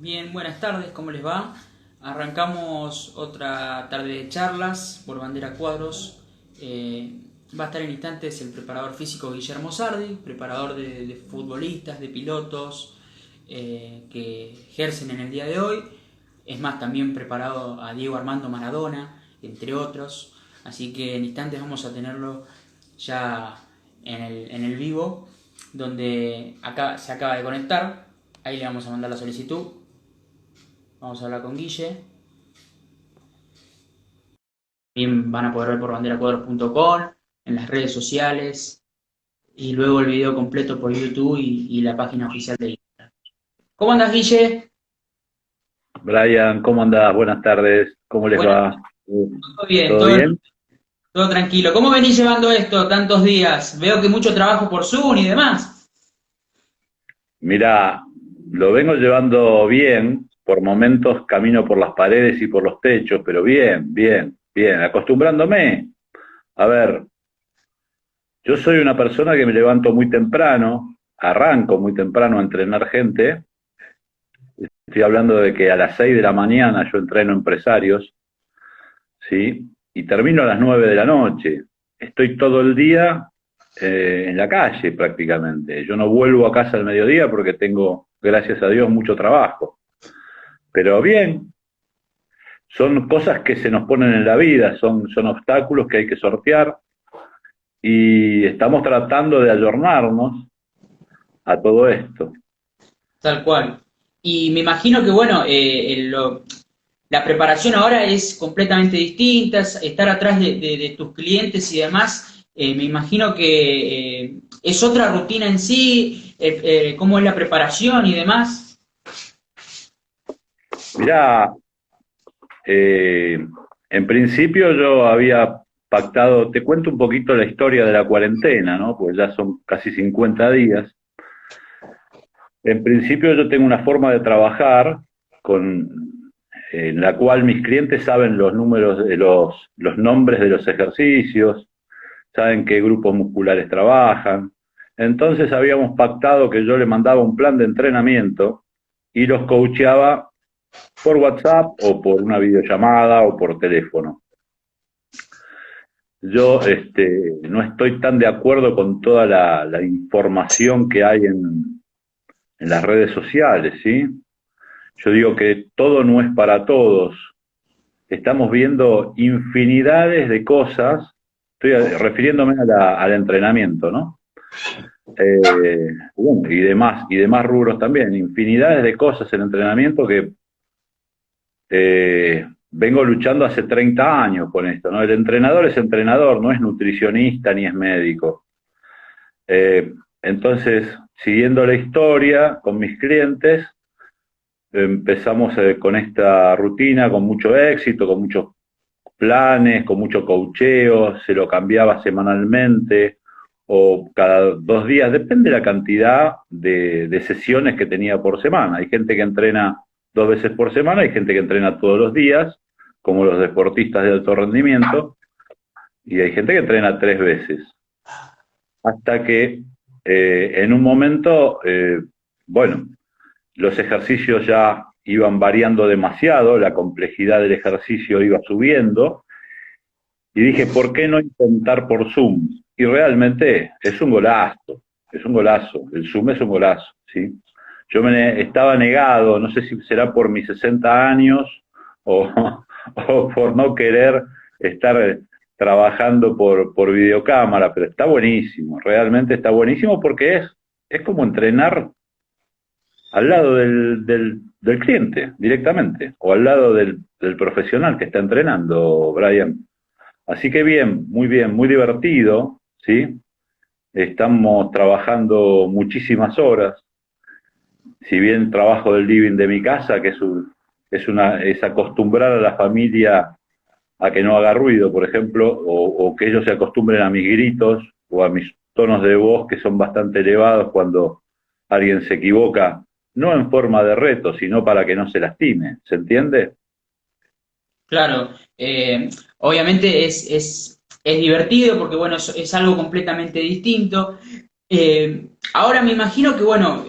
Bien, buenas tardes, ¿cómo les va? Arrancamos otra tarde de charlas por Bandera Cuadros. Va a estar en instantes el preparador físico Guillermo Sardi, preparador de futbolistas, de pilotos que ejercen en el día de hoy. Es más, también preparado a Diego Armando Maradona, entre otros. Así que en instantes vamos a tenerlo ya en el vivo, donde acá se acaba de conectar. Ahí le vamos a mandar la solicitud. Vamos a hablar con Guille. También van a poder ver por banderacuadros.com, en las redes sociales, y luego el video completo por YouTube y la página oficial de Instagram. ¿Cómo andas, Guille? Brian, ¿cómo andás? Buenas tardes, ¿cómo les Bueno, va? todo bien, ¿Todo todo, bien? todo tranquilo. ¿Cómo venís llevando esto tantos días? Veo que mucho trabajo por Zoom y demás. Mirá, lo vengo llevando bien, por momentos camino por las paredes y por los techos, pero bien, bien, bien, acostumbrándome. A ver, yo soy una persona que me levanto muy temprano, arranco muy temprano a entrenar gente. Estoy hablando de que a las 6 de la mañana yo entreno empresarios, ¿sí? Y termino a las 9 de la noche. Estoy todo el día en la calle prácticamente. Yo no vuelvo a casa al mediodía porque tengo, gracias a Dios, mucho trabajo. Pero bien, son cosas que se nos ponen en la vida, son obstáculos que hay que sortear y estamos tratando de ayornarnos a todo esto. Tal cual. Y me imagino que, bueno, la preparación ahora es completamente distinta, estar atrás de tus clientes y demás. Me imagino que es otra rutina en sí, cómo es la preparación y demás. Mirá, eh, en principio yo había pactado, te cuento un poquito la historia de la cuarentena, ¿no? Pues ya son casi 50 días. En principio yo tengo una forma de trabajar con, en la cual mis clientes saben los números de los nombres de los ejercicios, saben qué grupos musculares trabajan. Entonces habíamos pactado que yo le mandaba un plan de entrenamiento y los coacheaba por WhatsApp o por una videollamada o por teléfono. Yo no estoy tan de acuerdo con toda la información que hay en las redes sociales, ¿sí? Yo digo que todo no es para todos. Estamos viendo infinidades de cosas, estoy refiriéndome al entrenamiento, ¿no? Bueno, y demás rubros también, infinidades de cosas en entrenamiento que vengo luchando hace 30 años con esto, ¿no? El entrenador es entrenador, no es nutricionista ni es médico. Entonces, siguiendo la historia con mis clientes, empezamos con esta rutina con mucho éxito, con muchos planes, con mucho coacheo, se lo cambiaba semanalmente o cada 2 días, depende de la cantidad de sesiones que tenía por semana. Hay gente que entrena 2 veces por semana, hay gente que entrena todos los días, como los deportistas de alto rendimiento, y hay gente que entrena 3 veces. Hasta que en un momento, bueno, los ejercicios ya iban variando demasiado, la complejidad del ejercicio iba subiendo, y dije, ¿por qué no intentar por Zoom? Y realmente es un golazo, es un golazo, el Zoom es un golazo, ¿sí? Yo estaba negado, no sé si será por mis 60 años o, o por no querer estar trabajando por videocámara, pero está buenísimo, realmente está buenísimo porque es como entrenar al lado del cliente directamente, o al lado del profesional que está entrenando, Brian. Así que bien, muy divertido, ¿sí? Estamos trabajando muchísimas horas. Si bien trabajo del living de mi casa, que es acostumbrar a la familia a que no haga ruido, por ejemplo, o que ellos se acostumbren a mis gritos o a mis tonos de voz que son bastante elevados cuando alguien se equivoca, no en forma de reto, sino para que no se lastime, ¿se entiende? Claro, obviamente es divertido porque, bueno, es algo completamente distinto. Ahora me imagino que, bueno,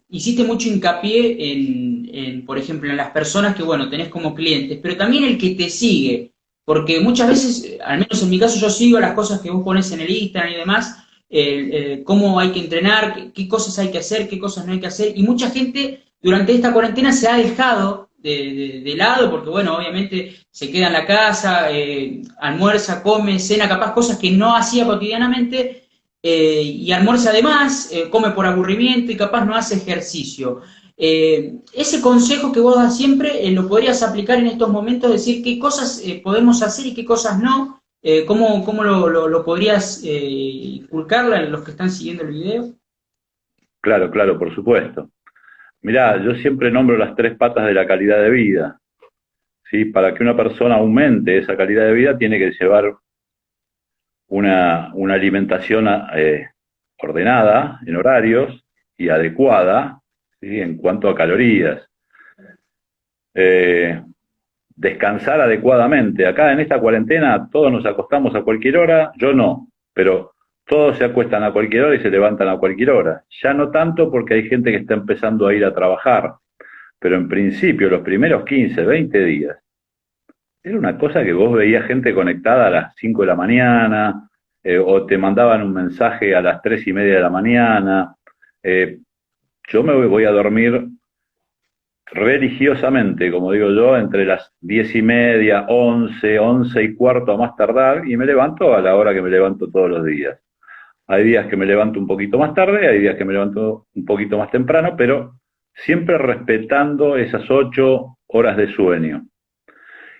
hiciste mucho hincapié por ejemplo, en las personas que, bueno, tenés como clientes, pero también el que te sigue, porque muchas veces, al menos en mi caso, yo sigo las cosas que vos pones en el Instagram y demás, cómo hay que entrenar, qué cosas hay que hacer, qué cosas no hay que hacer, y mucha gente durante esta cuarentena se ha dejado de lado, porque bueno, obviamente se queda en la casa, almuerza, come, cena, capaz cosas que no hacía cotidianamente, y almuerza además, come por aburrimiento y capaz no hace ejercicio. Ese consejo que vos das siempre lo podrías aplicar en estos momentos, decir qué cosas podemos hacer y qué cosas no. ¿Cómo lo podrías inculcar a los que están siguiendo el video? Claro, claro, por supuesto. Mirá, yo siempre nombro las tres patas de la calidad de vida. ¿Sí? Para que una persona aumente esa calidad de vida, tiene que llevar una alimentación ordenada, en horarios y adecuada, ¿sí? En cuanto a calorías. Eh, Descansar adecuadamente. Acá en esta cuarentena todos nos acostamos a cualquier hora, yo no, pero todos se acuestan a cualquier hora y se levantan a cualquier hora. Ya no tanto porque hay gente que está empezando a ir a trabajar, pero en principio los primeros 15, 20 días, era una cosa que vos veías gente conectada a las 5 de la mañana, o te mandaban un mensaje a las 3:30 de la mañana. Eh, yo me voy a dormir religiosamente, como digo yo, entre las 10:30, 11, 11:15 a más tardar, y me levanto a la hora que me levanto todos los días. Hay días que me levanto un poquito más tarde, hay días que me levanto un poquito más temprano, pero siempre respetando esas 8 horas de sueño.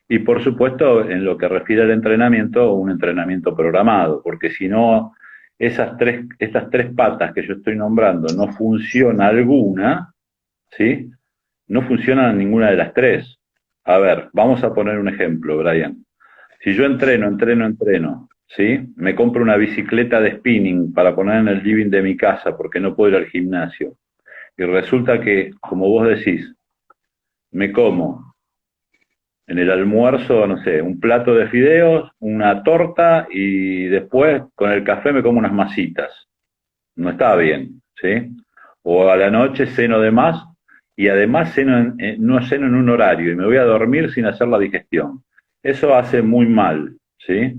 Y por supuesto, en lo que refiere al entrenamiento, un entrenamiento programado, porque si no, estas tres patas que yo estoy nombrando no funciona alguna, ¿sí? No funcionan ninguna de las tres. A ver, vamos a poner un ejemplo, Brian. Si yo entreno, ¿sí? Me compro una bicicleta de spinning para poner en el living de mi casa porque no puedo ir al gimnasio. Y resulta que, como vos decís, me como en el almuerzo, no sé, un plato de fideos, una torta y después con el café me como unas masitas. No está bien, ¿sí? O a la noche ceno de más y además no ceno en un horario y me voy a dormir sin hacer la digestión. Eso hace muy mal, ¿sí?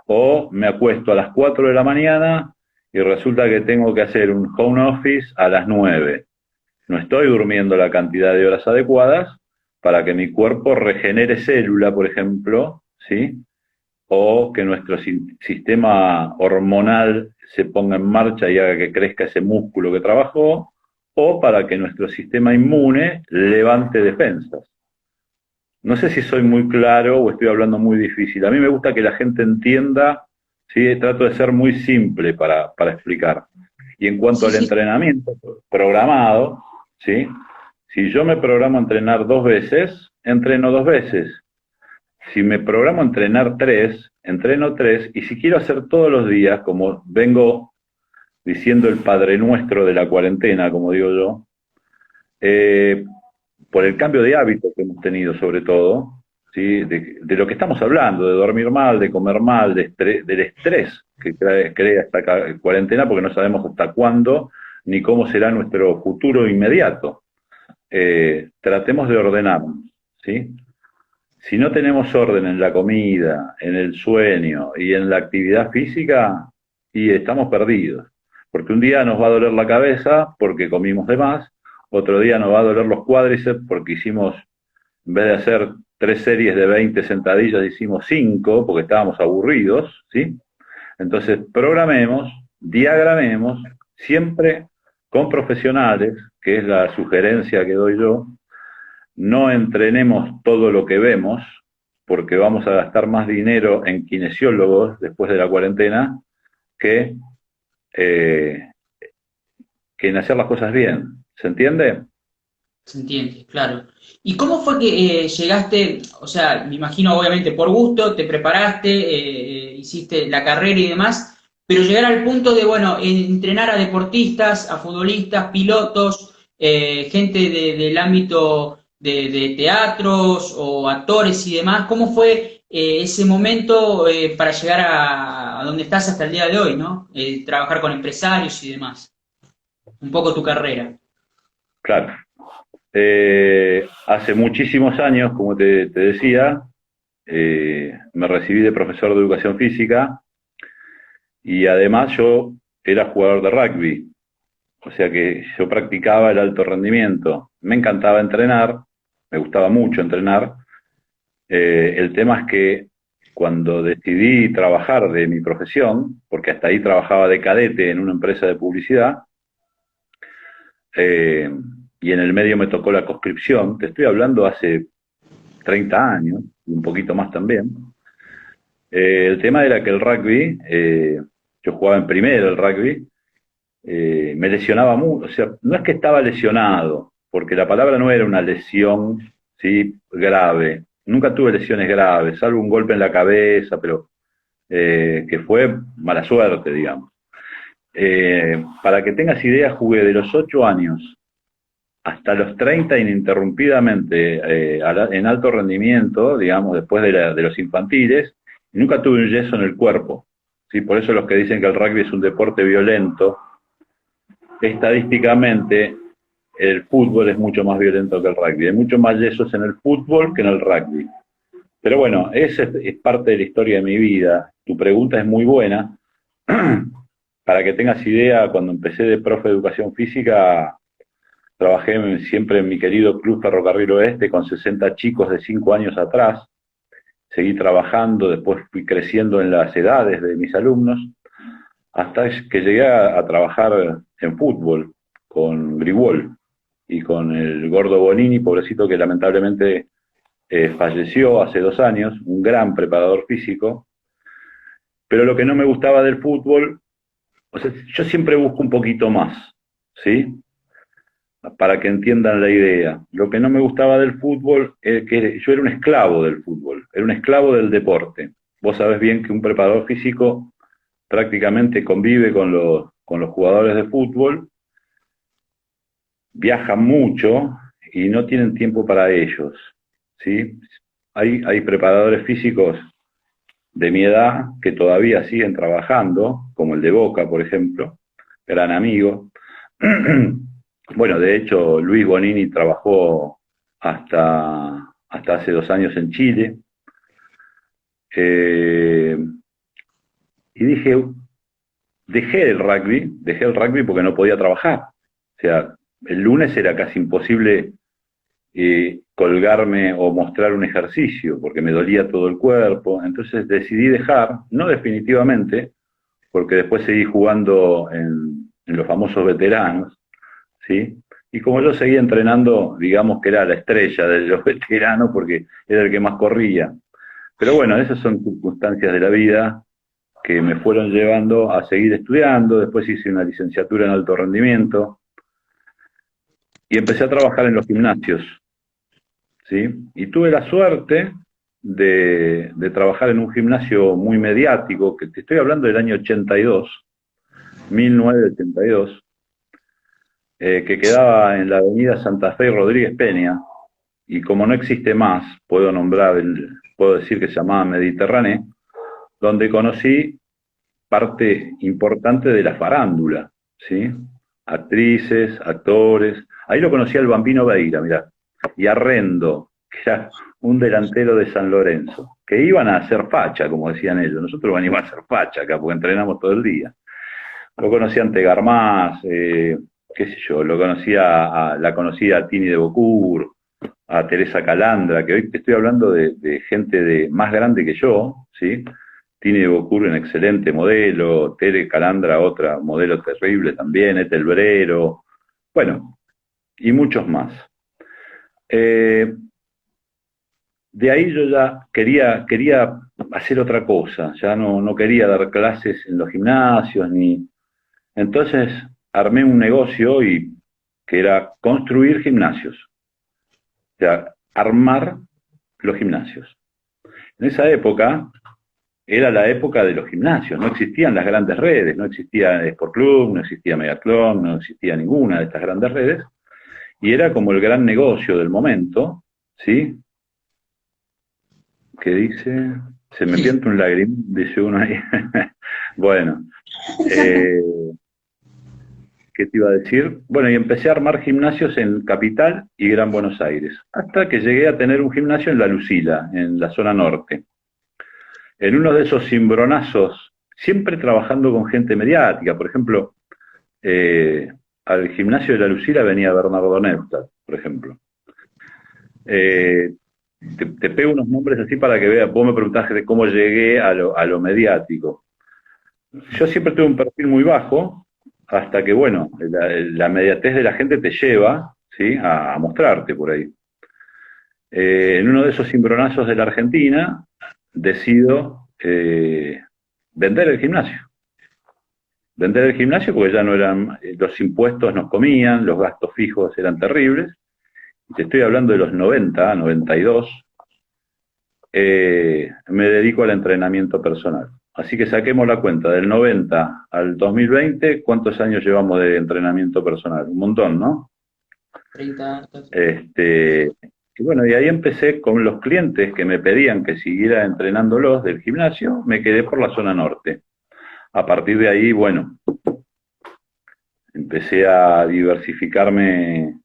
O me acuesto a las 4 de la mañana y resulta que tengo que hacer un home office a las 9. No estoy durmiendo la cantidad de horas adecuadas para que mi cuerpo regenere célula, por ejemplo, ¿sí? O que nuestro sistema hormonal se ponga en marcha y haga que crezca ese músculo que trabajó, o para que nuestro sistema inmune levante defensas. No sé si soy muy claro o estoy hablando muy difícil. A mí me gusta que la gente entienda, ¿sí? Trato de ser muy simple para explicar. Y en cuanto Sí, al sí. entrenamiento programado, ¿sí? Si yo me programo a entrenar 2 veces, entreno 2 veces. Si me programo a entrenar 3, entreno 3, y si quiero hacer todos los días, como vengo diciendo el Padre Nuestro de la cuarentena, como digo yo, eh, por el cambio de hábito que hemos tenido sobre todo, ¿sí? De lo que estamos hablando, de dormir mal, de comer mal, del estrés que crea esta cuarentena, porque no sabemos hasta cuándo ni cómo será nuestro futuro inmediato. Tratemos de ordenarnos, ¿sí? Si no tenemos orden en la comida, en el sueño y en la actividad física, y estamos perdidos. Porque un día nos va a doler la cabeza porque comimos de más, otro día nos va a doler los cuádriceps porque hicimos, en vez de hacer 3 series de 20 sentadillas, hicimos 5 porque estábamos aburridos, ¿sí? Entonces, programemos, diagramemos, siempre con profesionales, que es la sugerencia que doy yo. No entrenemos todo lo que vemos, porque vamos a gastar más dinero en kinesiólogos después de la cuarentena que, eh, que en hacer las cosas bien. ¿Se entiende? Se entiende, claro. ¿Y cómo fue que llegaste, o sea, me imagino obviamente por gusto, te preparaste, hiciste la carrera y demás, pero llegar al punto de, bueno, entrenar a deportistas, a futbolistas, pilotos, gente del ámbito de teatros o actores y demás, ¿cómo fue ese momento para llegar a donde estás hasta el día de hoy, ¿no? Trabajar con empresarios y demás. Un poco tu carrera. claro. Hace muchísimos años, como te decía, me recibí de profesor de educación física y además yo era jugador de rugby, o sea que yo practicaba el alto rendimiento. Me encantaba entrenar, me gustaba mucho entrenar. El tema es que cuando decidí trabajar de mi profesión, porque hasta ahí trabajaba de cadete en una empresa de publicidad, eh, y en el medio me tocó la conscripción, te estoy hablando hace 30 años, y un poquito más también. El tema era que el rugby, yo jugaba en primero el rugby, me lesionaba mucho, o sea, no es que estaba lesionado, porque la palabra no era una lesión, ¿sí? Grave. Nunca tuve lesiones graves, salvo un golpe en la cabeza, pero que fue mala suerte, digamos. Para que tengas idea, jugué de los 8 años hasta los 30 ininterrumpidamente en alto rendimiento, digamos, después de los infantiles, y nunca tuve un yeso en el cuerpo. ¿Sí? Por eso los que dicen que el rugby es un deporte violento, estadísticamente el fútbol es mucho más violento que el rugby. Hay mucho más yesos en el fútbol que en el rugby. Pero bueno, esa es parte de la historia de mi vida. Tu pregunta es muy buena. Para que tengas idea, cuando empecé de profe de educación física, trabajé siempre en mi querido Club Ferrocarril Oeste con 60 chicos de 5 años atrás. Seguí trabajando, después fui creciendo en las edades de mis alumnos, hasta que llegué a trabajar en fútbol con Grigol y con el gordo Bonini, pobrecito que lamentablemente falleció hace 2 años, un gran preparador físico. Pero lo que no me gustaba del fútbol, o sea, yo siempre busco un poquito más, ¿sí? Para que entiendan la idea. Lo que no me gustaba del fútbol es que yo era un esclavo del fútbol, era un esclavo del deporte. Vos sabés bien que un preparador físico prácticamente convive con los jugadores de fútbol, viajan mucho y no tienen tiempo para ellos, ¿sí? Hay preparadores físicos de mi edad que todavía siguen trabajando, como el de Boca, por ejemplo, gran amigo. Bueno, de hecho, Luis Bonini trabajó hasta hace 2 años en Chile. Eh, y dejé el rugby porque no podía trabajar. O sea, el lunes era casi imposible colgarme o mostrar un ejercicio porque me dolía todo el cuerpo. Entonces decidí dejar, no definitivamente, porque después seguí jugando en los famosos veteranos, ¿sí? Y como yo seguía entrenando, digamos que era la estrella de los veteranos porque era el que más corría. Pero bueno, esas son circunstancias de la vida que me fueron llevando a seguir estudiando. Después hice una licenciatura en alto rendimiento y empecé a trabajar en los gimnasios, ¿sí? Y tuve la suerte de trabajar en un gimnasio muy mediático, que te estoy hablando del año 82, 1982, que quedaba en la avenida Santa Fe y Rodríguez Peña, y como no existe más, puedo decir que se llamaba Mediterráneo, donde conocí parte importante de la farándula, ¿sí? Actrices, actores. Ahí lo conocí al Bambino Veira, mirá, y a Rendo, que era un delantero de San Lorenzo, que iban a hacer facha, como decían ellos. Nosotros venimos a hacer facha acá, porque entrenamos todo el día. Lo conocí ante Garmaz, qué sé yo, la conocía a Tini de Bocur, a Teresa Calandra, que hoy te estoy hablando de gente más grande que yo, ¿sí? Tini de Bocur, un excelente modelo, Tere Calandra, otra modelo terrible también, Ethel Brero, bueno, y muchos más. De ahí yo ya quería hacer otra cosa, ya no quería dar clases en los gimnasios, entonces armé un negocio que era construir gimnasios, o sea, armar los gimnasios. En esa época era la época de los gimnasios, no existían las grandes redes, no existía Sport Club, no existía Megaclub, no existía ninguna de estas grandes redes, y era como el gran negocio del momento, ¿sí? Que dice, se me pianta un lagrimón, dice uno ahí. Bueno, eh, ¿qué te iba a decir? Bueno, y empecé a armar gimnasios en Capital y Gran Buenos Aires, hasta que llegué a tener un gimnasio en La Lucila, en la zona norte. En uno de esos cimbronazos, siempre trabajando con gente mediática, por ejemplo, eh, al gimnasio de La Lucila venía Bernardo Neustadt, por ejemplo. Eh, te pego unos nombres así para que veas, vos me preguntaste de cómo llegué a lo mediático. Yo siempre tuve un perfil muy bajo, hasta que, bueno, la mediatez de la gente te lleva, ¿sí?, a mostrarte por ahí. En uno de esos cimbronazos de la Argentina, decido vender el gimnasio. Vender el gimnasio porque ya no eran, los impuestos nos comían, los gastos fijos eran terribles. Te estoy hablando de los 90, 92. Me dedico al entrenamiento personal. Así que saquemos la cuenta, del 90 al 2020, ¿cuántos años llevamos de entrenamiento personal? Un montón, ¿no? 30. Y bueno, y ahí empecé con los clientes que me pedían que siguiera entrenándolos del gimnasio, me quedé por la zona norte. A partir de ahí, bueno, empecé a diversificarme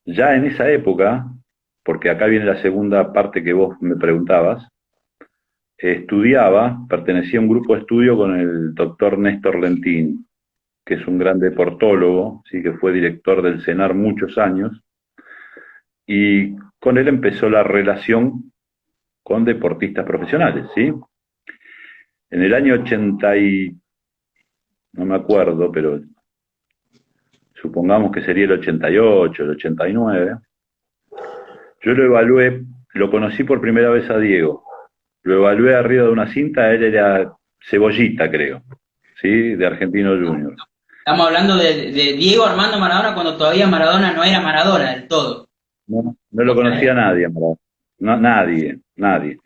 ya en esa época, porque acá viene la segunda parte que vos me preguntabas. Estudiaba, pertenecía a un grupo de estudio con el doctor Néstor Lentín, que es un gran deportólogo, ¿sí?, que fue director del CENAR muchos años, y con él empezó la relación con deportistas profesionales, ¿sí? En el año 80 y, no me acuerdo, pero supongamos que sería el 88, el 89, yo lo evalué, lo conocí por primera vez a Diego, lo evalué arriba de una cinta, él era Cebollita, creo, ¿sí?, de Argentino Juniors. Estamos hablando de Diego Armando Maradona cuando todavía Maradona no era Maradona del todo. No lo conocía nadie, Maradona. No, nadie.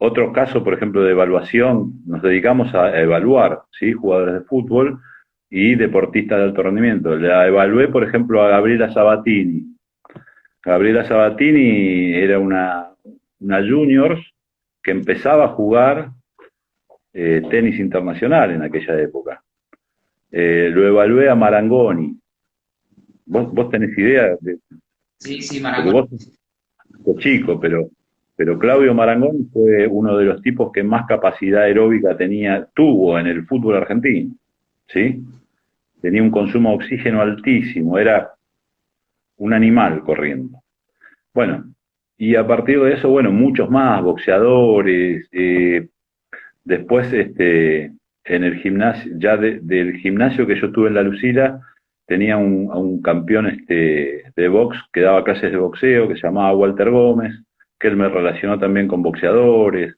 Otro caso, por ejemplo, de evaluación, nos dedicamos a evaluar, ¿sí?, jugadores de fútbol y deportistas de alto rendimiento. La evalué, por ejemplo, a Gabriela Sabatini. Gabriela Sabatini era una juniors que empezaba a jugar tenis internacional en aquella época. Lo evalué a Marangoni. ¿Vos tenés idea? Sí, Marangoni. Vos sos chico, pero Claudio Marangoni fue uno de los tipos que más capacidad aeróbica tuvo en el fútbol argentino, ¿sí? Tenía un consumo de oxígeno altísimo, era un animal corriendo. Bueno, y a partir de eso, bueno, muchos más, boxeadores, después en el gimnasio, ya del gimnasio que yo tuve en La Lucila, tenía a un campeón de box que daba clases de boxeo, que se llamaba Walter Gómez, que él me relacionó también con boxeadores.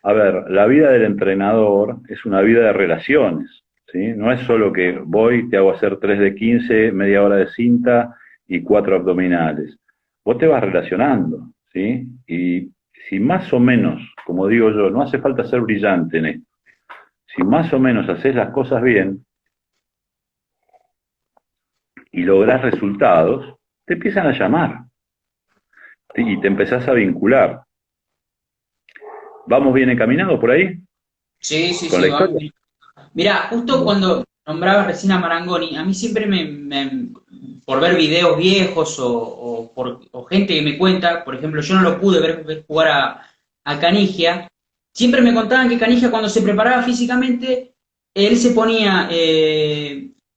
A ver, la vida del entrenador es una vida de relaciones, ¿sí? No es solo que voy, te hago hacer 3 de 15, media hora de cinta y 4 abdominales. Vos te vas relacionando, ¿sí? Y si más o menos, como digo yo, no hace falta ser brillante en esto, si más o menos haces las cosas bien y lográs resultados, te empiezan a llamar y te empezás a vincular. ¿Vamos bien encaminados por ahí? Sí, ¿Con la historia? vamos. Mirá, justo cuando nombrabas recién a Marangoni, a mí siempre por ver videos viejos o gente que me cuenta, por ejemplo, yo no lo pude ver jugar a Canigia, siempre me contaban que Canigia cuando se preparaba físicamente, él se ponía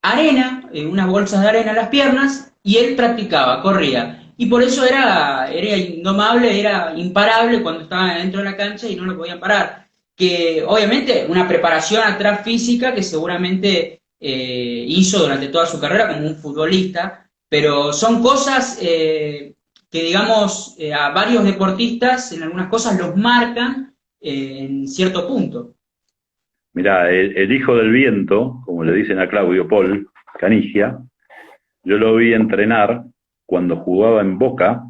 arena, unas bolsas de arena en las piernas, y él practicaba, corría. Y por eso era indomable, era imparable cuando estaba dentro de la cancha y no lo podían parar. Que obviamente una preparación atrás física que seguramente hizo durante toda su carrera como un futbolista, pero son cosas que digamos a varios deportistas en algunas cosas los marcan en cierto punto. Mirá, el hijo del viento, como le dicen a Claudio Paul Canigia, yo lo vi entrenar cuando jugaba en Boca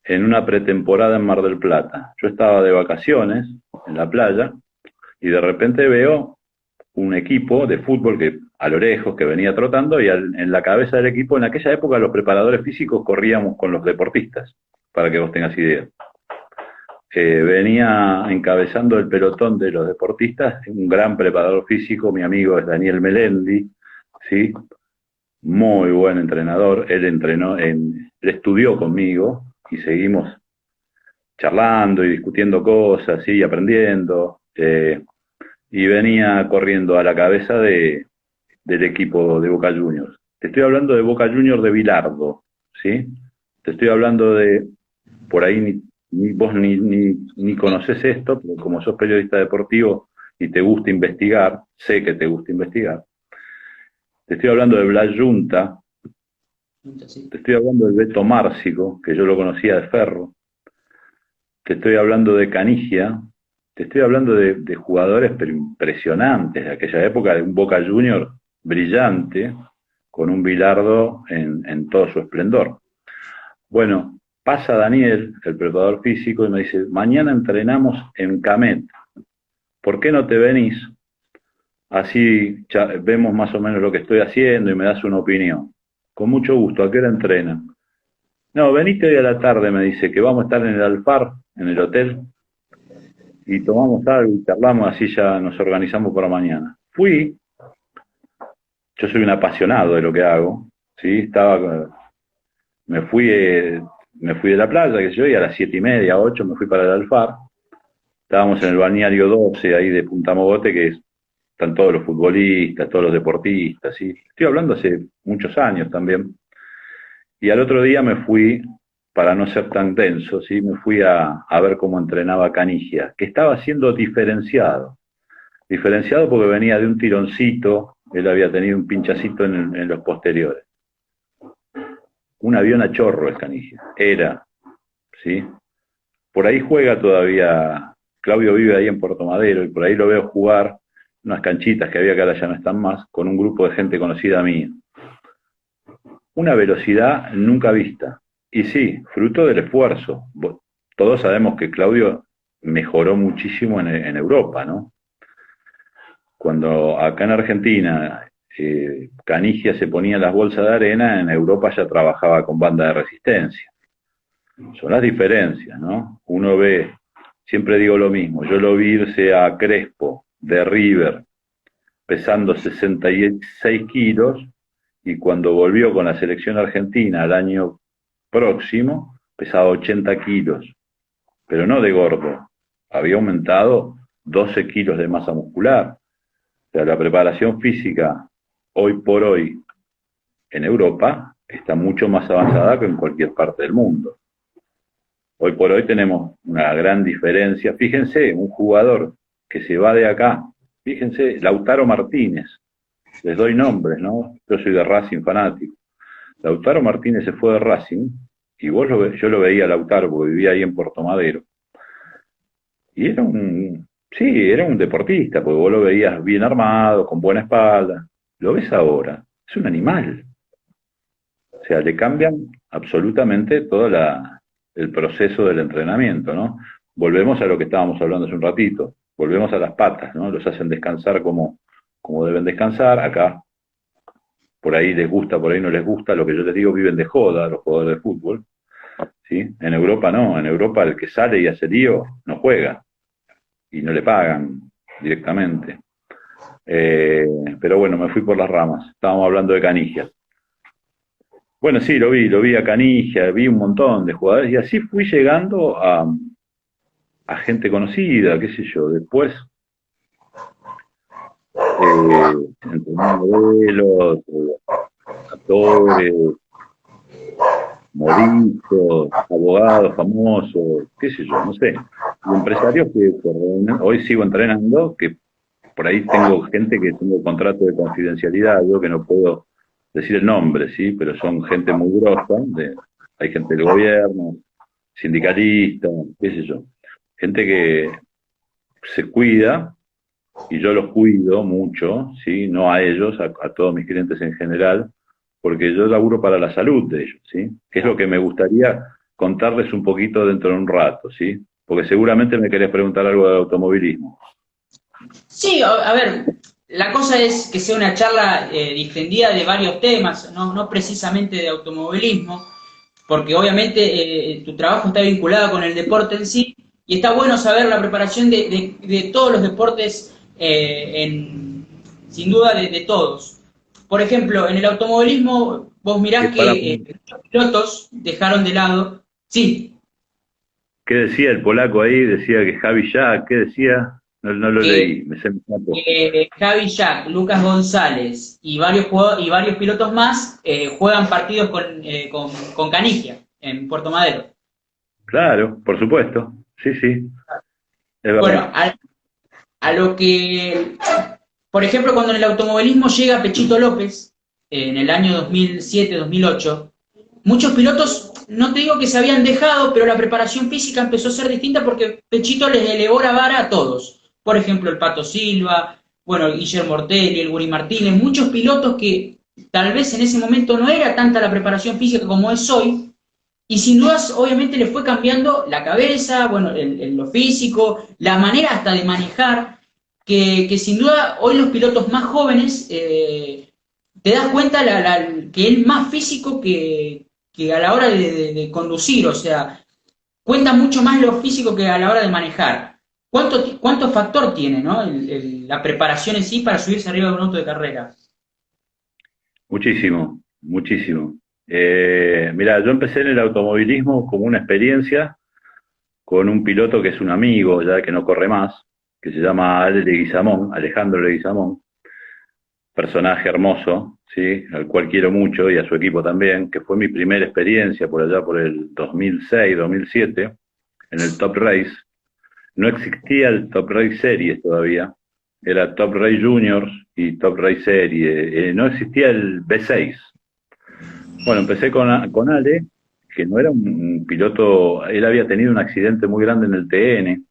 en una pretemporada en Mar del Plata. Yo estaba de vacaciones en la playa y de repente veo un equipo de fútbol que a lo lejos que venía trotando y en la cabeza del equipo, en aquella época los preparadores físicos corríamos con los deportistas, para que vos tengas idea. Venía encabezando el pelotón de los deportistas un gran preparador físico, mi amigo es Daniel Melendi, ¿sí? Muy buen entrenador. Él estudió conmigo y seguimos charlando y discutiendo cosas, ¿sí? Y aprendiendo. Y venía corriendo a la cabeza del equipo de Boca Juniors. Te estoy hablando de Boca Juniors de Bilardo, ¿sí? Te estoy hablando de, por ahí vos ni conoces esto, pero como sos periodista deportivo y te gusta investigar, sé que te gusta investigar. Te estoy hablando de Blas Junta, Sí. te estoy hablando de Beto Márcico, que yo lo conocía de Ferro, te estoy hablando de Canigia, te estoy hablando de jugadores pero impresionantes de aquella época, de un Boca Junior brillante, con un Bilardo en todo su esplendor. Bueno, pasa Daniel, el preparador físico, y me dice, mañana entrenamos en Camet, ¿por qué no te venís? Así vemos más o menos lo que estoy haciendo y me das una opinión. Con mucho gusto, ¿a qué hora entrenan? No, veniste hoy a la tarde, me dice, que vamos a estar en el Alfar, en el hotel, y tomamos algo y charlamos, así ya nos organizamos para mañana. Fui, yo soy un apasionado de lo que hago, ¿sí? Me fui, me fui de la playa, que sé yo, y a las 7:30, 8 me fui para el Alfar. Estábamos en el balneario 12, ahí de Punta Mogote, están todos los futbolistas, todos los deportistas, ¿sí? Estoy hablando hace muchos años también. Y al otro día me fui, para no ser tan denso, ¿sí? Me fui a ver cómo entrenaba Canigia, que estaba siendo diferenciado. Diferenciado porque venía de un tironcito, él había tenido un pinchacito en los posteriores. Un avión a chorro es Canigia, era, ¿sí? Por ahí juega todavía, Claudio vive ahí en Puerto Madero, y por ahí lo veo jugar unas canchitas que había que ahora ya no están más, con un grupo de gente conocida mía. Una velocidad nunca vista. Y sí, fruto del esfuerzo. Todos sabemos que Claudio mejoró muchísimo en Europa, ¿no? Cuando acá en Argentina Canigia se ponía las bolsas de arena, en Europa ya trabajaba con banda de resistencia. Son las diferencias, ¿no? Uno ve, siempre digo lo mismo, yo lo vi irse a Crespo de River pesando 66 kilos y cuando volvió con la selección argentina al año próximo pesaba 80 kilos, pero no de gordo, había aumentado 12 kilos de masa muscular. O sea, la preparación física hoy por hoy en Europa está mucho más avanzada que en cualquier parte del mundo. Hoy por hoy tenemos una gran diferencia. Fíjense, un jugador que se va de acá, fíjense, Lautaro Martínez, les doy nombres, ¿no? Yo soy de Racing fanático. Lautaro Martínez se fue de Racing, y yo lo veía a Lautaro porque vivía ahí en Puerto Madero, y era un deportista, porque vos lo veías bien armado, con buena espalda. Lo ves ahora, es un animal. O sea, le cambian absolutamente todo el proceso del entrenamiento, ¿no? Volvemos a lo que estábamos hablando hace un ratito, volvemos a las patas, ¿no? Los hacen descansar como deben descansar. Acá, por ahí les gusta, por ahí no les gusta, lo que yo les digo, viven de joda los jugadores de fútbol, ¿sí? En Europa no, en Europa el que sale y hace lío no juega, y no le pagan directamente. Pero bueno, me fui por las ramas, estábamos hablando de Canigia. Bueno, sí, lo vi a Canigia, vi un montón de jugadores y así fui llegando a gente conocida, qué sé yo. Después, entre modelos, actores, moriscos, abogados famosos, qué sé yo, no sé. Y empresarios que hoy sigo entrenando, que por ahí tengo gente que tengo contrato de confidencialidad, yo que no puedo decir el nombre, ¿sí? Pero son gente muy grosa, hay gente del gobierno, sindicalistas, qué sé yo. Gente que se cuida, y yo los cuido mucho, ¿sí? No a ellos, a todos mis clientes en general, porque yo laburo para la salud de ellos, ¿sí? Que es lo que me gustaría contarles un poquito dentro de un rato, ¿sí? Porque seguramente me querés preguntar algo de automovilismo. Sí, a ver, la cosa es que sea una charla distendida de varios temas, no precisamente de automovilismo, porque obviamente tu trabajo está vinculado con el deporte en sí, y está bueno saber la preparación de todos los deportes, sin duda de todos. por ejemplo, en el automovilismo, vos Que mirás para, que los pilotos dejaron de lado, sí, ¿qué decía el polaco ahí? Decía que Javi Jack, ¿qué decía? No, no lo que leí, me se me escapó. Javi Jack, Lucas González y y varios pilotos más juegan partidos con Canigia en Puerto Madero. Claro, por supuesto. Sí, sí, es Bueno, verdad. a lo que, por ejemplo, cuando en el automovilismo llega Pechito López, en el año 2007-2008, muchos pilotos, no te digo que se habían dejado, pero la preparación física empezó a ser distinta porque Pechito les elevó la vara a todos. Por ejemplo, el Pato Silva, bueno, Guillermo Ortelli, el Guri Martínez, muchos pilotos que tal vez en ese momento no era tanta la preparación física como es hoy, y sin dudas, obviamente, le fue cambiando la cabeza, bueno, lo físico, la manera hasta de manejar, que sin duda hoy los pilotos más jóvenes te das cuenta que es más físico que a la hora de conducir, o sea, cuenta mucho más lo físico que a la hora de manejar. ¿Cuánto factor tiene, ¿no? La preparación en sí para subirse arriba de un auto de carrera? Muchísimo, muchísimo. Mirá, yo empecé en el automovilismo como una experiencia con un piloto que es un amigo, ya que no corre más, que se llama Alejandro Leguizamón, personaje hermoso, ¿sí? Al cual quiero mucho y a su equipo también, que fue mi primera experiencia por allá por el 2006, 2007, en el Top Race. No existía el Top Race Series todavía, era Top Race Juniors y Top Race Series, no existía el B6. Bueno, empecé con Ale, que no era un piloto, él había tenido un accidente muy grande en el TN,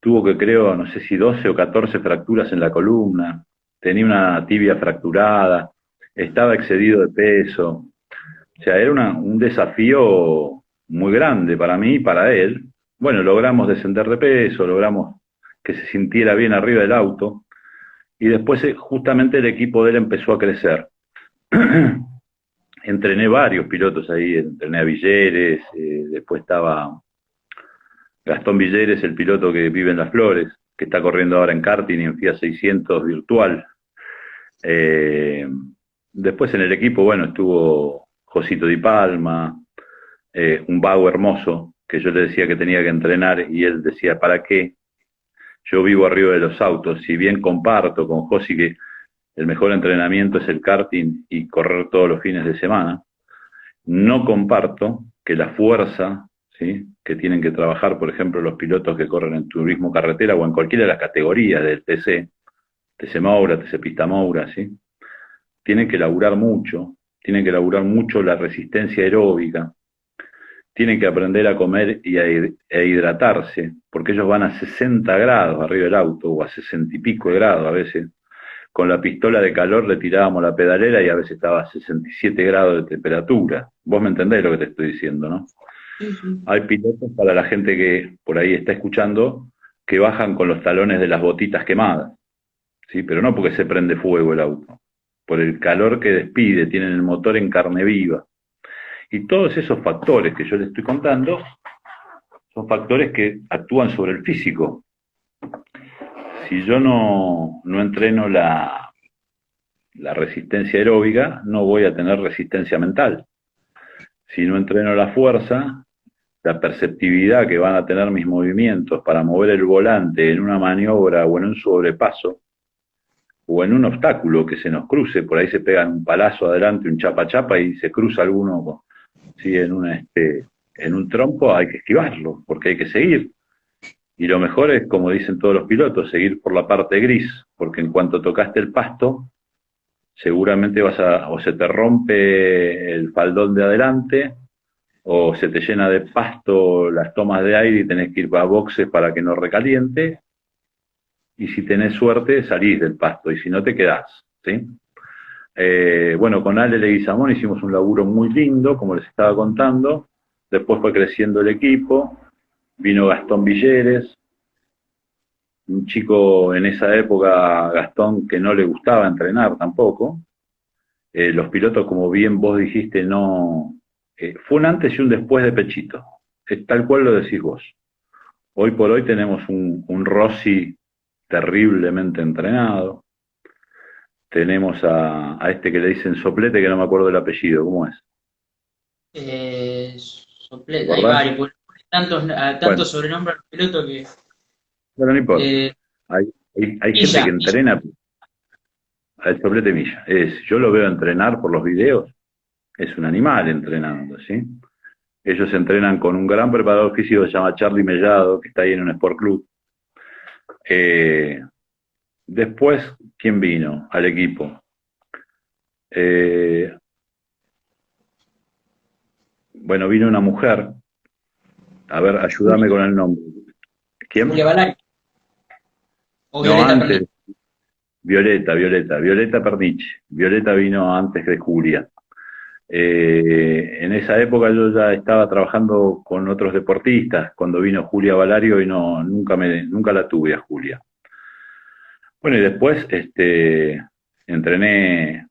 tuvo que creo, no sé si 12 o 14 fracturas en la columna, tenía una tibia fracturada, estaba excedido de peso, o sea, era un desafío muy grande para mí y para él. Bueno, logramos descender de peso, logramos que se sintiera bien arriba del auto, y después justamente el equipo de él empezó a crecer. Entrené varios pilotos ahí, entrené a Villeres, después estaba Gastón Villeres, el piloto que vive en Las Flores, que está corriendo ahora en karting y en FIA 600 virtual. Eh, Después en el equipo, bueno, estuvo Josito Di Palma, un vago hermoso, que yo le decía que tenía que entrenar y él decía, ¿para qué? Yo vivo arriba de los autos, si bien comparto con Josi que el mejor entrenamiento es el karting y correr todos los fines de semana, no comparto que la fuerza, ¿sí?, que tienen que trabajar, por ejemplo, los pilotos que corren en turismo carretera o en cualquiera de las categorías del TC Moura, TC Pista Moura, ¿sí?, tienen que tienen que laburar mucho la resistencia aeróbica, tienen que aprender a comer e hidratarse, porque ellos van a 60 grados arriba del auto, o a 60 y pico de grados a veces. Con la pistola de calor le tirábamos la pedalera y a veces estaba a 67 grados de temperatura. Vos me entendés lo que te estoy diciendo, ¿no? Sí, sí. Hay pilotos, para la gente que por ahí está escuchando, que bajan con los talones de las botitas quemadas, ¿sí? Pero no porque se prende fuego el auto, por el calor que despide, tienen el motor en carne viva. Y todos esos factores que yo les estoy contando son factores que actúan sobre el físico. Si yo no entreno la resistencia aeróbica, no voy a tener resistencia mental. Si no entreno la fuerza, la perceptividad que van a tener mis movimientos para mover el volante en una maniobra o en un sobrepaso, o en un obstáculo que se nos cruce, por ahí se pegan un palazo adelante, un chapa chapa y se cruza alguno, ¿sí?, en un trompo, hay que esquivarlo, porque hay que seguir. Y lo mejor es, como dicen todos los pilotos, seguir por la parte gris, porque en cuanto tocaste el pasto, seguramente o se te rompe el faldón de adelante, o se te llena de pasto las tomas de aire y tenés que ir a boxes para que no recaliente, y si tenés suerte salís del pasto, y si no te quedás, ¿sí? Bueno, con Ale Leguizamón hicimos un laburo muy lindo, como les estaba contando, después fue creciendo el equipo, vino Gastón Villeres, un chico en esa época, Gastón, que no le gustaba entrenar tampoco. Los pilotos, como bien vos dijiste, no... fue un antes y un después de Pechito, es tal cual lo decís vos. Hoy por hoy tenemos un Rossi terriblemente entrenado, tenemos a este que le dicen Soplete, que no me acuerdo el apellido, ¿cómo es? ¿Te Hay acordás? varios, porque Bueno, tantos sobrenombres a los pilotos que. pero no importa. Eh, Hay gente que Illa. entrena al Soplete Milla. Yo lo veo entrenar por los videos, es un animal entrenando, ¿sí? Ellos entrenan con un gran preparador físico que se llama Charlie Mellado, que está ahí en un Sport Club. Eh, Después, ¿quién vino al equipo? Eh, bueno, vino una mujer. A ver, ayúdame con el nombre. Julia ¿Quién? Balari o No, Violeta Perni. antes. Violeta Perniche. Violeta vino antes de Julia. En esa época yo ya estaba trabajando con otros deportistas. Cuando vino Julia Valario y no, nunca la tuve a Julia. Bueno, y después entrené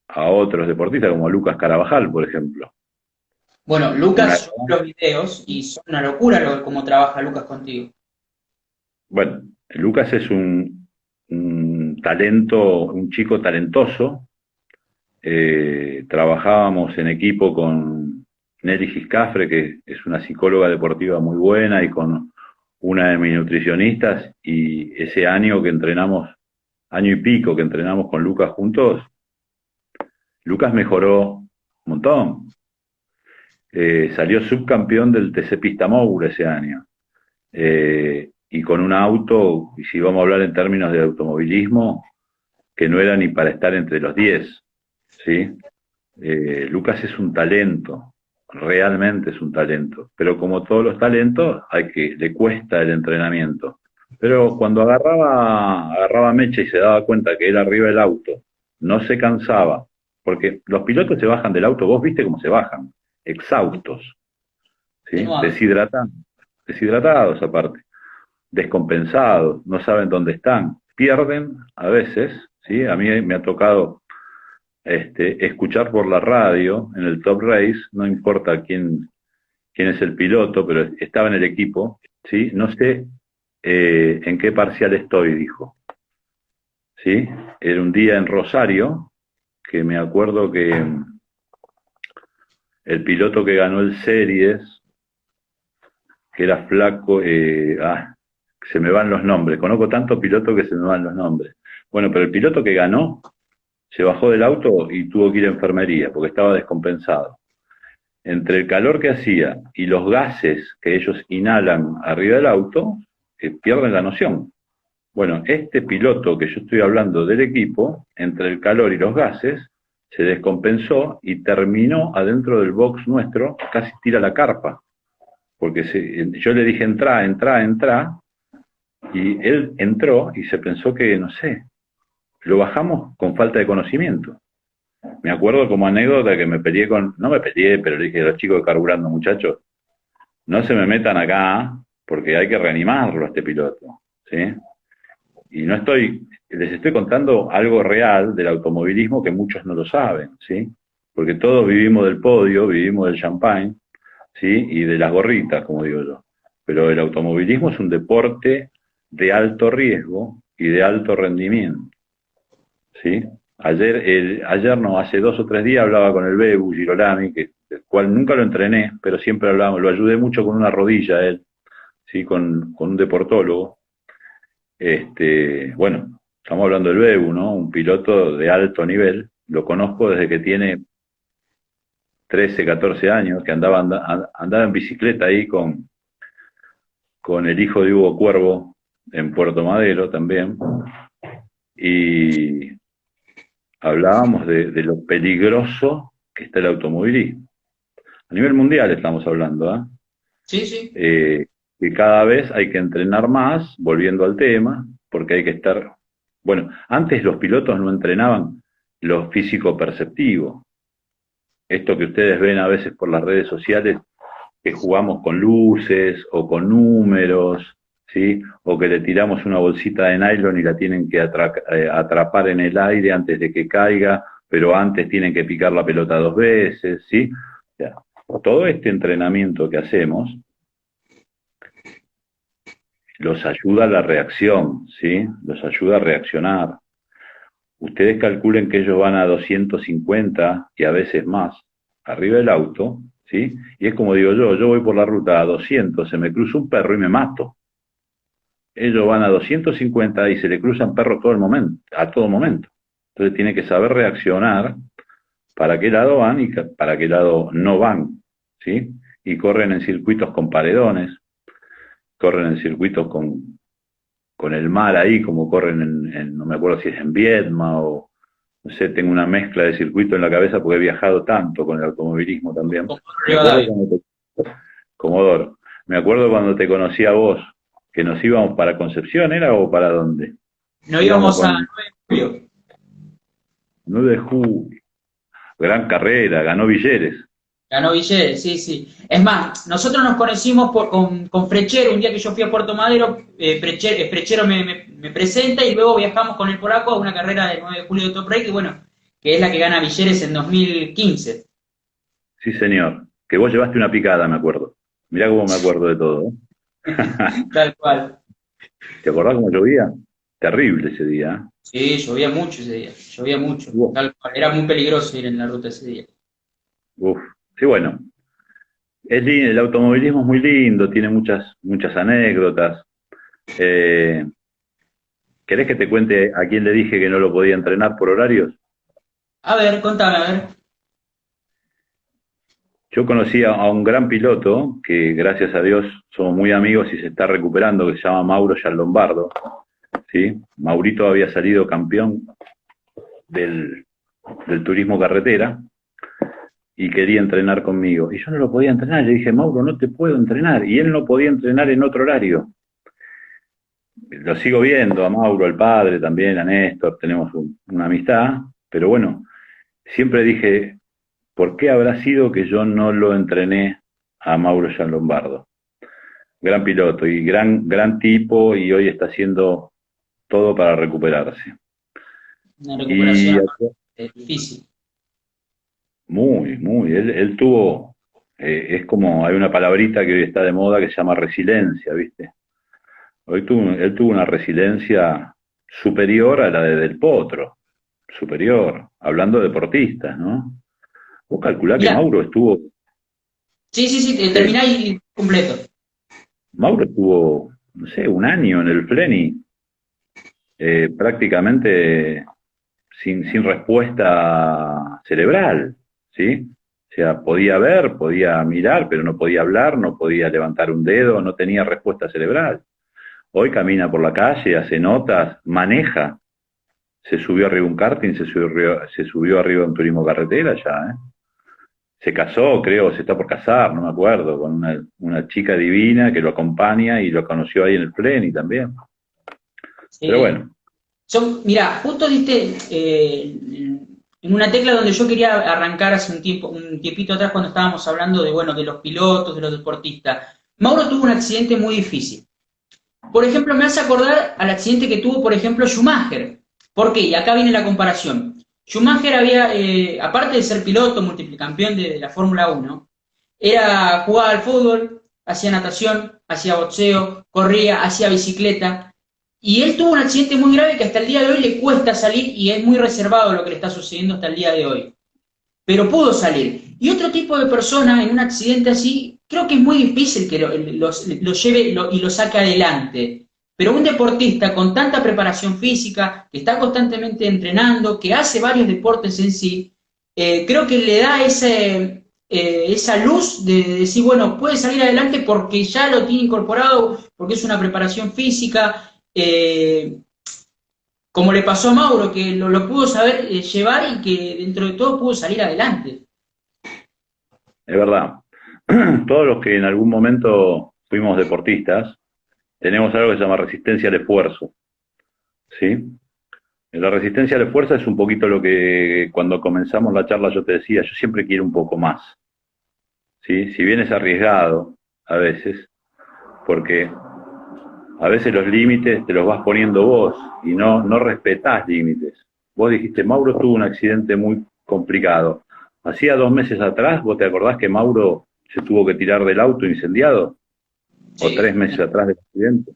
a otros deportistas como Lucas Carabajal, por ejemplo. Bueno, Una, Lucas sube los videos y son una locura cómo trabaja Lucas contigo. bueno, Lucas es un talento, un chico talentoso. Trabajábamos en equipo con Nelly Giscafre, que es una psicóloga deportiva muy buena, y con una de mis nutricionistas, y ese año que entrenamos, año y pico que entrenamos con Lucas juntos, Lucas mejoró un montón. Salió subcampeón del TC Pista Moura ese año. Y con un auto, y si vamos a hablar en términos de automovilismo, que no era ni para estar entre los 10, ¿sí? Lucas es un talento, realmente es un talento, pero como todos los talentos, le cuesta el entrenamiento. Pero cuando agarraba mecha y se daba cuenta que era arriba del auto, no se cansaba, porque los pilotos se bajan del auto, vos viste cómo se bajan, exhaustos, ¿sí? Extenuado. Deshidratados aparte, descompensados, no saben dónde están, pierden a veces, ¿sí? A mí me ha tocado escuchar por la radio en el Top Race, no importa quién es el piloto, pero estaba en el equipo, ¿sí? No sé en qué parcial estoy, dijo, ¿sí? Era un día en Rosario, que me acuerdo que el piloto que ganó el Series, que era flaco, se me van los nombres, conozco tantos pilotos que se me van los nombres. Bueno, pero el piloto que ganó se bajó del auto y tuvo que ir a enfermería porque estaba descompensado. Entre el calor que hacía y los gases que ellos inhalan arriba del auto, pierden la noción. Bueno, este piloto que yo estoy hablando del equipo, entre el calor y los gases, se descompensó y terminó adentro del box nuestro, casi tira la carpa, porque yo le dije entra, y él entró y se pensó que, no sé, lo bajamos con falta de conocimiento. Me acuerdo como anécdota que no me peleé, pero le dije a los chicos de carburando, muchachos, no se me metan acá porque hay que reanimarlo a este piloto, ¿sí? Y les estoy contando algo real del automovilismo que muchos no lo saben, ¿sí? Porque todos vivimos del podio, vivimos del champagne, ¿sí? Y de las gorritas, como digo yo. Pero el automovilismo es un deporte de alto riesgo y de alto rendimiento, ¿sí? Ayer no, hace 2 o 3 días hablaba con el Bebu Girolami, el cual nunca lo entrené, pero siempre hablábamos, lo ayudé mucho con una rodilla a él, ¿sí? Con un deportólogo. Bueno, estamos hablando del Bebu, ¿no? Un piloto de alto nivel, lo conozco desde que tiene 13, 14 años, que andaba en bicicleta ahí con el hijo de Hugo Cuervo en Puerto Madero también, y hablábamos de lo peligroso que está el automovilismo. A nivel mundial estamos hablando, ¿eh? Sí, sí. Que cada vez hay que entrenar más, volviendo al tema, porque hay que estar... Bueno, antes los pilotos no entrenaban lo físico perceptivo. Esto que ustedes ven a veces por las redes sociales, que jugamos con luces o con números, ¿sí? O que le tiramos una bolsita de nylon y la tienen que atrapar en el aire antes de que caiga, pero antes tienen que picar la pelota 2 veces, ¿sí? O sea, todo este entrenamiento que hacemos los ayuda a la reacción, ¿sí? Los ayuda a reaccionar. ustedes calculen que ellos van a 250 y a veces más arriba del auto, ¿sí? Y es como digo yo voy por la ruta a 200, se me cruza un perro y me mato. Ellos van a 250 y se le cruzan perros todo el momento, a todo momento. Entonces tiene que saber reaccionar para qué lado van y para qué lado no van, ¿sí? Y corren en circuitos con paredones, corren en circuitos con el mar ahí, como corren no me acuerdo si es en Viedma o, no sé, tengo una mezcla de circuito en la cabeza porque he viajado tanto con el automovilismo también. Comodoro, me acuerdo cuando te conocí a vos, que nos íbamos para Concepción, ¿era o para dónde? No íbamos a 9 de julio. 9 de julio. Gran carrera, ganó Villeres. Ganó Villeres, sí, sí. Es más, nosotros nos conocimos con Frechero, un día que yo fui a Puerto Madero, Frechero me presenta y luego viajamos con el polaco a una carrera del 9 de julio de Top Race, que bueno, que es la que gana Villeres en 2015. Sí, señor. Que vos llevaste una picada, me acuerdo. Mirá cómo me acuerdo de todo. Tal cual. ¿Te acordás cómo llovía? Terrible ese día. ¿Eh? Sí, llovía mucho ese día, llovía mucho. Tal cual. Era muy peligroso ir en la ruta ese día. Uf. Sí, bueno. Es lindo, el automovilismo es muy lindo, tiene muchas anécdotas. ¿Querés que te cuente a quién le dije que no lo podía entrenar por horarios? A ver, contame, a ver. Yo conocí a un gran piloto, que gracias a Dios somos muy amigos y se está recuperando, que se llama Mauro Giallombardo, ¿sí? Maurito había salido campeón del turismo carretera y quería entrenar conmigo. Y yo no lo podía entrenar, le dije, Mauro, no te puedo entrenar. Y él no podía entrenar en otro horario. Lo sigo viendo, a Mauro, al padre también, a Néstor, tenemos una amistad, pero bueno, siempre dije, ¿por qué habrá sido que yo no lo entrené a Mauro Giallombardo? Gran piloto y gran tipo, y hoy está haciendo todo para recuperarse. Una recuperación difícil. Muy. Él tuvo, es como, hay una palabrita que hoy está de moda que se llama resiliencia, ¿viste? Él tuvo una resiliencia superior a la de Del Potro, superior, hablando de deportistas, ¿no? Vos calculás que Mauro estuvo... Sí, terminá y completo. Mauro estuvo, no sé, un año en el Fleni, prácticamente sin respuesta cerebral, ¿sí? O sea, podía ver, podía mirar, pero no podía hablar, no podía levantar un dedo, no tenía respuesta cerebral. Hoy camina por la calle, hace notas, maneja, se subió arriba un karting, se subió arriba un turismo carretera ya, ¿eh? Se casó, creo, se está por casar, no me acuerdo, con una chica divina que lo acompaña y lo conoció ahí en el Fleni también. Sí. Pero bueno. Mira, justo diste en una tecla donde yo quería arrancar hace un tiempito atrás cuando estábamos hablando de, bueno, de los pilotos, de los deportistas. Mauro tuvo un accidente muy difícil. Por ejemplo, me hace acordar al accidente que tuvo, por ejemplo, Schumacher. ¿Por qué? Y acá viene la comparación. Schumacher había, aparte de ser piloto, multicampeón de la Fórmula 1, jugaba al fútbol, hacía natación, hacía boxeo, corría, hacía bicicleta. Y él tuvo un accidente muy grave que hasta el día de hoy le cuesta salir y es muy reservado lo que le está sucediendo hasta el día de hoy. Pero pudo salir. Y otro tipo de persona en un accidente así, creo que es muy difícil que lo lleve y lo saque adelante. Pero un deportista con tanta preparación física, que está constantemente entrenando, que hace varios deportes en sí, creo que le da esa luz de decir, bueno, puede salir adelante porque ya lo tiene incorporado, porque es una preparación física, como le pasó a Mauro, que lo pudo saber llevar y que dentro de todo pudo salir adelante. Es verdad. Todos los que en algún momento fuimos deportistas, tenemos algo que se llama resistencia al esfuerzo, ¿sí? La resistencia al esfuerzo es un poquito lo que cuando comenzamos la charla yo te decía, yo siempre quiero un poco más, ¿sí? Si bien es arriesgado a veces, porque a veces los límites te los vas poniendo vos y no respetás límites. Vos dijiste, Mauro tuvo un accidente muy complicado. Hacía 2 meses atrás, ¿vos te acordás que Mauro se tuvo que tirar del auto incendiado? Sí. O 3 meses atrás del accidente.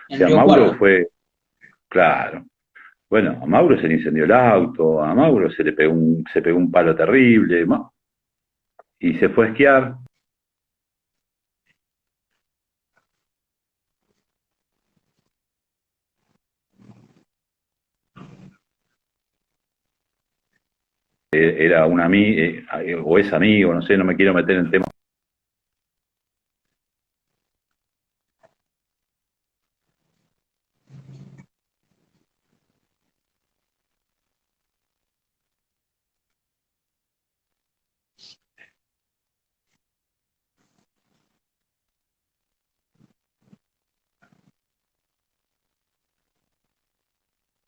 O sea, Mauro fue, claro, Bueno, a Mauro se le incendió el auto, a Mauro se pegó un palo terrible, y se fue a esquiar. Era un amigo, o es amigo, no sé, no me quiero meter en temas.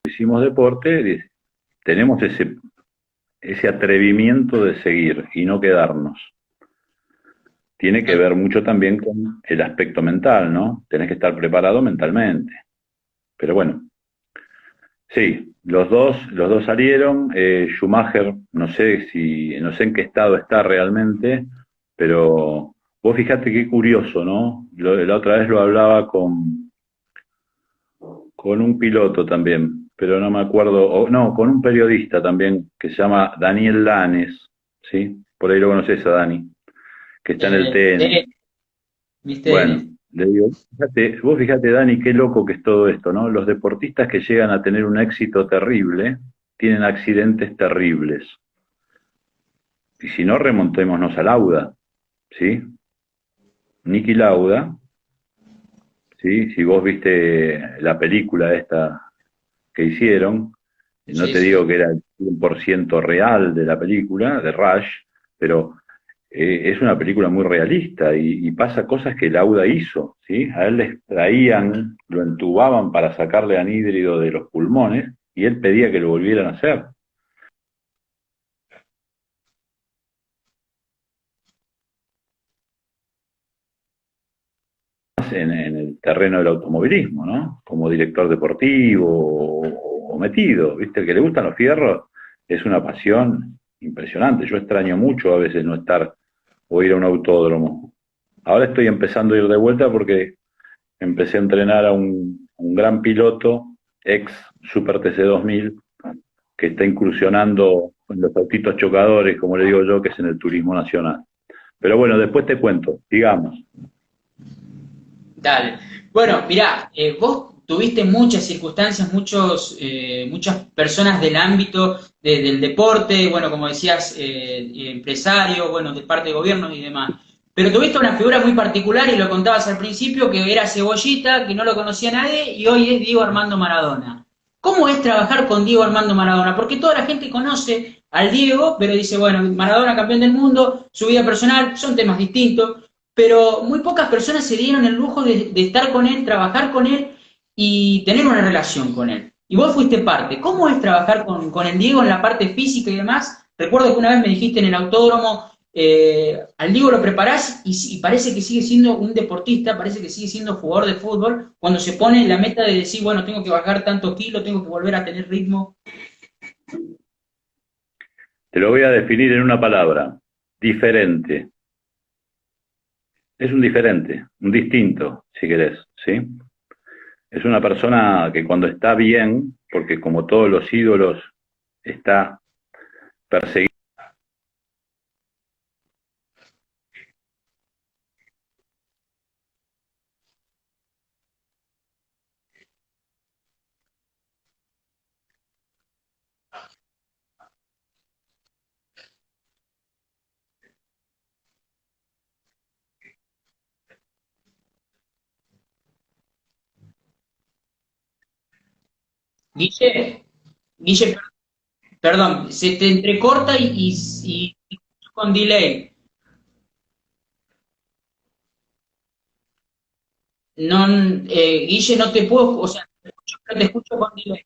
Hicimos deporte, tenemos ese atrevimiento de seguir y no quedarnos. Tiene que ver mucho también con el aspecto mental, ¿no? Tenés que estar preparado mentalmente. Pero bueno, sí, los dos salieron. Schumacher, no sé en qué estado está realmente, pero vos fijate qué curioso, ¿no? La otra vez lo hablaba con un piloto también, pero no me acuerdo, no, con un periodista también que se llama Daniel Lanes, ¿sí? Por ahí lo conoces a Dani, que está en el TN. TN, mis Bueno, TN. le digo, vos fíjate, Dani, qué loco que es todo esto, ¿no? Los deportistas que llegan a tener un éxito terrible tienen accidentes terribles. Y si no, remontémonos a Lauda, ¿sí? Niki Lauda, ¿sí? Si vos viste la película esta que hicieron, no Sí, te digo sí. que era el 100% real de la película, de Rush, pero es una película muy realista y pasa cosas que Lauda hizo, ¿sí? A él le extraían, lo entubaban para sacarle anhídrido de los pulmones y él pedía que lo volvieran a hacer. En el terreno del automovilismo, ¿no? Como director deportivo o metido, ¿viste? El que le gustan los fierros es una pasión impresionante. Yo extraño mucho a veces no estar o ir a un autódromo. Ahora estoy empezando a ir de vuelta porque empecé a entrenar a un gran piloto, ex Super TC 2000, que está incursionando en los autitos chocadores, como le digo yo, que es en el turismo nacional. Pero bueno, después te cuento, digamos. Dale. Bueno, mirá, vos tuviste muchas circunstancias, muchas personas del ámbito del deporte, bueno, como decías, empresarios, bueno, de parte de gobierno y demás. Pero tuviste una figura muy particular y lo contabas al principio, que era Cebollita, que no lo conocía nadie, y hoy es Diego Armando Maradona. ¿Cómo es trabajar con Diego Armando Maradona? Porque toda la gente conoce al Diego, pero dice, bueno, Maradona campeón del mundo, su vida personal, son temas distintos, pero muy pocas personas se dieron el lujo de estar con él, trabajar con él y tener una relación con él. Y vos fuiste parte. ¿Cómo es trabajar con el Diego en la parte física y demás? Recuerdo que una vez me dijiste en el autódromo, al Diego lo preparás y parece que sigue siendo un deportista, parece que sigue siendo jugador de fútbol, cuando se pone la meta de decir, bueno, tengo que bajar tantos kilos, tengo que volver a tener ritmo. Te lo voy a definir en una palabra, diferente. Es un diferente, un distinto, si querés, ¿sí? Es una persona que cuando está bien, porque como todos los ídolos está perseguido. Guille, Guille, perdón, se te entrecorta y con delay. No, Guille, no te puedo, o sea, te escucho con delay.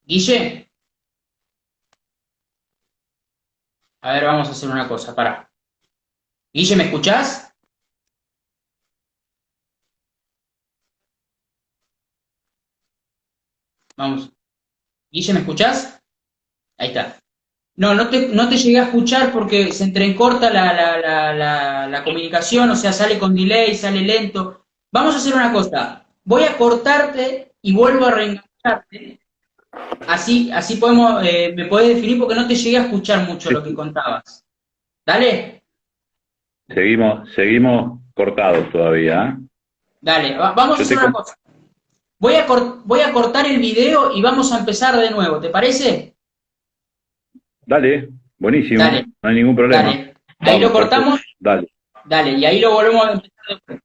Guille, a ver, vamos a hacer una cosa, para. Guille, ¿me escuchás? Vamos. Guille, ¿me escuchás? Ahí está. No te llegué a escuchar porque se entrecorta la comunicación, o sea, sale con delay, sale lento. Vamos a hacer una cosa. Voy a cortarte y vuelvo a reengancharte. Así podemos, me podés definir porque no te llegué a escuchar mucho Sí, lo que sí. contabas. Dale, Seguimos cortados todavía, ¿eh? dale. Vamos a Yo hacer te una cosa. Voy a cortar el video y vamos a empezar de nuevo. ¿Te parece? Dale, buenísimo, Dale, no hay ningún problema. dale. Ahí lo Vamos, entonces, cortamos. dale. Dale, y ahí lo volvemos a empezar de nuevo.